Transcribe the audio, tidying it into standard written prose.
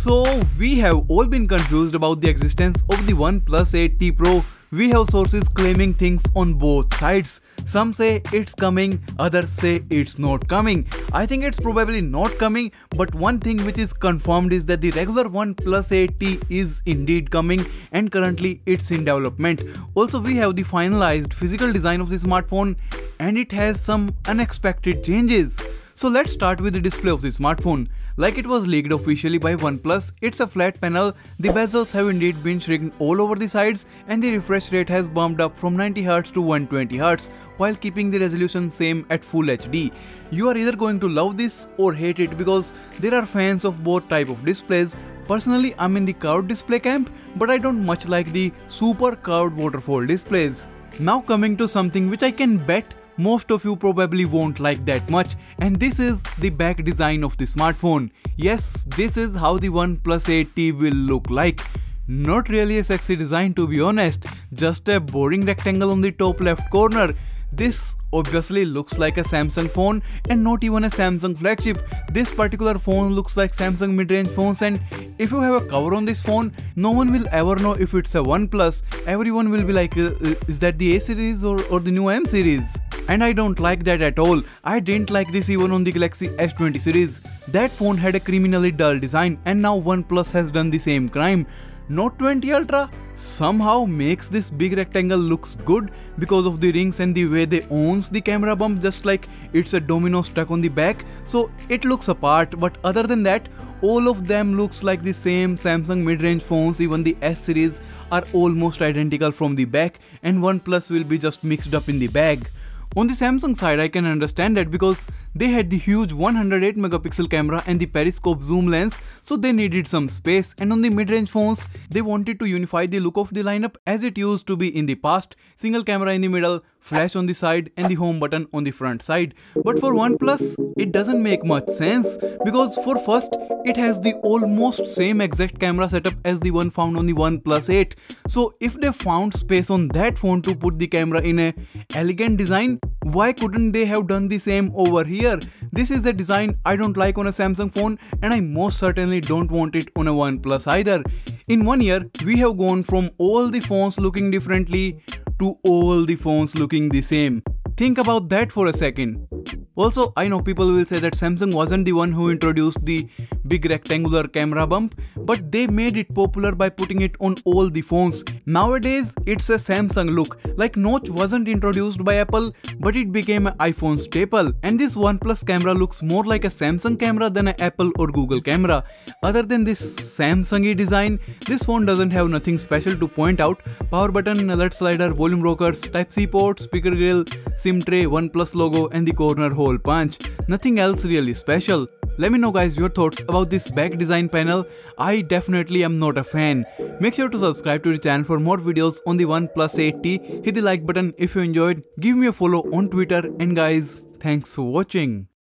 So we have all been confused about the existence of the OnePlus 8T Pro. We have sources claiming things on both sides. Some say it's coming, others say it's not coming. I think it's probably not coming, but one thing which is confirmed is that the regular OnePlus 8T is indeed coming and currently it's in development. Also, we have the finalized physical design of the smartphone and it has some unexpected changes. So let's start with the display of the smartphone. Like it was leaked officially by OnePlus, it's a flat panel, the bezels have indeed been shrinking all over the sides and the refresh rate has bumped up from 90Hz to 120Hz while keeping the resolution same at Full HD. You are either going to love this or hate it because there are fans of both type of displays. Personally, I'm in the curved display camp, but I don't much like the super curved waterfall displays. Now coming to something which I can bet most of you probably won't like that much, and this is the back design of the smartphone. Yes, this is how the OnePlus 8T will look like. Not really a sexy design to be honest, just a boring rectangle on the top left corner. This obviously looks like a Samsung phone and not even a Samsung flagship. This particular phone looks like Samsung mid-range phones, and if you have a cover on this phone, no one will ever know if it's a OnePlus. Everyone will be like, is that the A series or the new M series? And I don't like that at all. I didn't like this even on the Galaxy S20 series. That phone had a criminally dull design and now OnePlus has done the same crime. Note 20 Ultra somehow makes this big rectangle looks good because of the rings and the way they owns the camera bump, just like it's a domino stuck on the back, so it looks apart. But other than that, all of them looks like the same Samsung mid-range phones. Even the S series are almost identical from the back and OnePlus will be just mixed up in the bag. On the Samsung side, I can understand that because they had the huge 108 megapixel camera and the periscope zoom lens, so they needed some space, and on the mid-range phones, they wanted to unify the look of the lineup as it used to be in the past. Single camera in the middle, flash on the side and the home button on the front side. But for OnePlus, it doesn't make much sense because for first, it has the almost same exact camera setup as the one found on the OnePlus 8. So if they found space on that phone to put the camera in a elegant design, why couldn't they have done the same over here? This is a design I don't like on a Samsung phone, and I most certainly don't want it on a OnePlus either. In 1 year, we have gone from all the phones looking differently to all the phones looking the same. Think about that for a second. Also, I know people will say that Samsung wasn't the one who introduced the big rectangular camera bump, but they made it popular by putting it on all the phones. Nowadays, it's a Samsung look. Like Notch wasn't introduced by Apple, but it became an iPhone staple. And this OnePlus camera looks more like a Samsung camera than an Apple or Google camera. Other than this Samsung-y design, this phone doesn't have nothing special to point out. Power button, alert slider, volume rockers, Type-C port, speaker grill, SIM tray, OnePlus logo and the corner hole punch. Nothing else really special. Let me know guys your thoughts about this back design panel. I definitely am not a fan. Make sure to subscribe to the channel for more videos on the OnePlus 8T. Hit the like button if you enjoyed. Give me a follow on Twitter, and guys, thanks for watching.